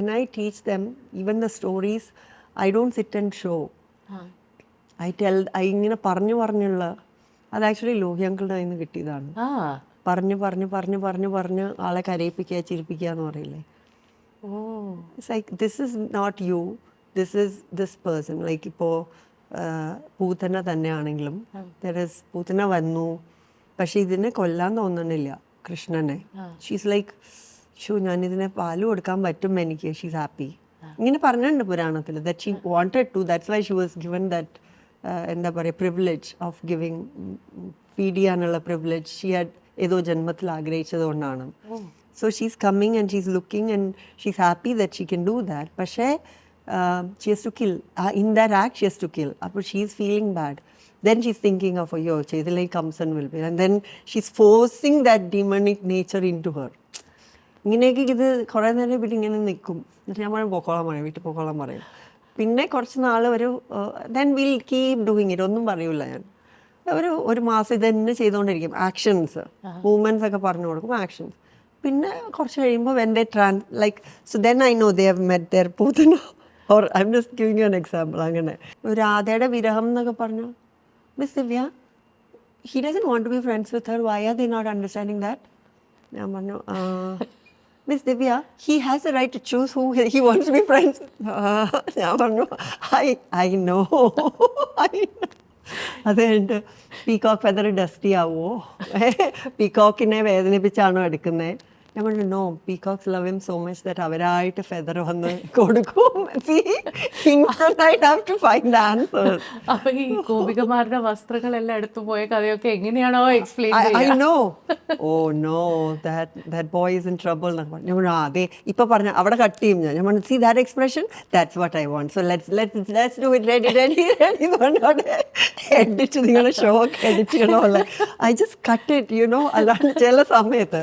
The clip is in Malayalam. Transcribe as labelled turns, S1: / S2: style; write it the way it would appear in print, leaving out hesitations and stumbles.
S1: when I teach them, even the stories, I don't sit and show. I ഇങ്ങനെ പറഞ്ഞുള്ള അത് ആക്ച്വലി ലോഹി അങ്കിളുടെ കയ്യിൽ നിന്ന് കിട്ടിയതാണ്. പറഞ്ഞ് ആളെ കരയിപ്പിക്കുക ചിരിപ്പിക്കുക എന്ന് പറയില്ലേ. It's like, this is not you, this is this person. Like ഇപ്പോൾ പൂത്തന തന്നെയാണെങ്കിലും പൂത്തന വന്നു, പക്ഷെ ഇതിനെ കൊല്ലാൻ തോന്നണില്ല കൃഷ്ണനെ. ഷീസ് ലൈക്ക് ഞാനിതിനെ പാല് കൊടുക്കാൻ പറ്റും എനിക്ക്, ഷീസ് ഹാപ്പി. ഇങ്ങനെ പറഞ്ഞിട്ടുണ്ട് പുരാണത്തിൽ that she wanted to, that's why she was given that എന്താ പറയുക പ്രിവിലേജ് ഓഫ് ഗിവിങ്, ഫീഡ് ചെയ്യാനുള്ള പ്രിവിലേജ് ഷീ ഹാഡ് ഏതോ ജന്മത്തിൽ ആഗ്രഹിച്ചത് കൊണ്ടാണ്. So she's coming and she's looking and she's happy that she can do that. പക്ഷേ she has to kill. In that act she has to kill. അപ്പോൾ she's feeling bad. Then she's thinking of, oh, Chaitanya Kamsan will be. And then she's forcing that demonic nature into her. ഇങ്ങനെയൊക്കെ ഇത് കുറേ നേരം ഇവിടെ ഇങ്ങനെ നിൽക്കും. എന്നിട്ട് ഞാൻ പറയും പൊക്കോളാൻ പറയും, വീട്ടിൽ പൊക്കോളാൻ പറയും. പിന്നെ കുറച്ച് നാൾ ഒരു then will keep doing it. ഒന്നും പറയൂല ഞാൻ. ഒരു മാസം ഇത് തന്നെ ചെയ്തുകൊണ്ടിരിക്കും. ആക്ഷൻസ്, മൂവ്മെൻറ്റ്സ് ഒക്കെ പറഞ്ഞു കൊടുക്കും, ആക്ഷൻസ്. പിന്നെ കുറച്ച് കഴിയുമ്പോൾ when they like so then I know they have met their Putana. Or I am just giving you an example. അങ്ങനെ രാധയുടെ വിരഹം എന്നൊക്കെ പറഞ്ഞു, miss Divya he doesn't want to be friends with her, why are they not understanding that? ഞാൻ പറഞ്ഞു miss Divya he has the right to choose who he wants to be friends with. ഞാൻ പറഞ്ഞു I know. അത് കഴിഞ്ഞിട്ട് പീകോക്ക് ഫെദർ ഡസ്റ്റി ആവുമോ, പീകോക്കിനെ വേദനിപ്പിച്ചാണോ എടുക്കുന്നത്? ഞാൻ പറഞ്ഞു no, peacocks love him so much that അവരായിട്ട് ഫെദർ വന്ന് കൊടുക്കും.
S2: അപ്പൊ ഈ ഗോപികമാരുടെ വസ്ത്രങ്ങളെല്ലാം എടുത്തു പോയ കഥയൊക്കെ എങ്ങനെയാണോ explain
S1: that boy is in trouble. ഞാൻ പറഞ്ഞു അതെ ഇപ്പൊ പറഞ്ഞ അവിടെ കട്ട് ചെയ്യും. ഞാൻ പറഞ്ഞു see that expression, that's what I want, so let's do it, ready edit നിങ്ങളുടെ ഷോ ഒക്കെ edit ചെയ്യണമല്ലേ. I just cut it, അല്ലാണ്ട് ചില സമയത്ത്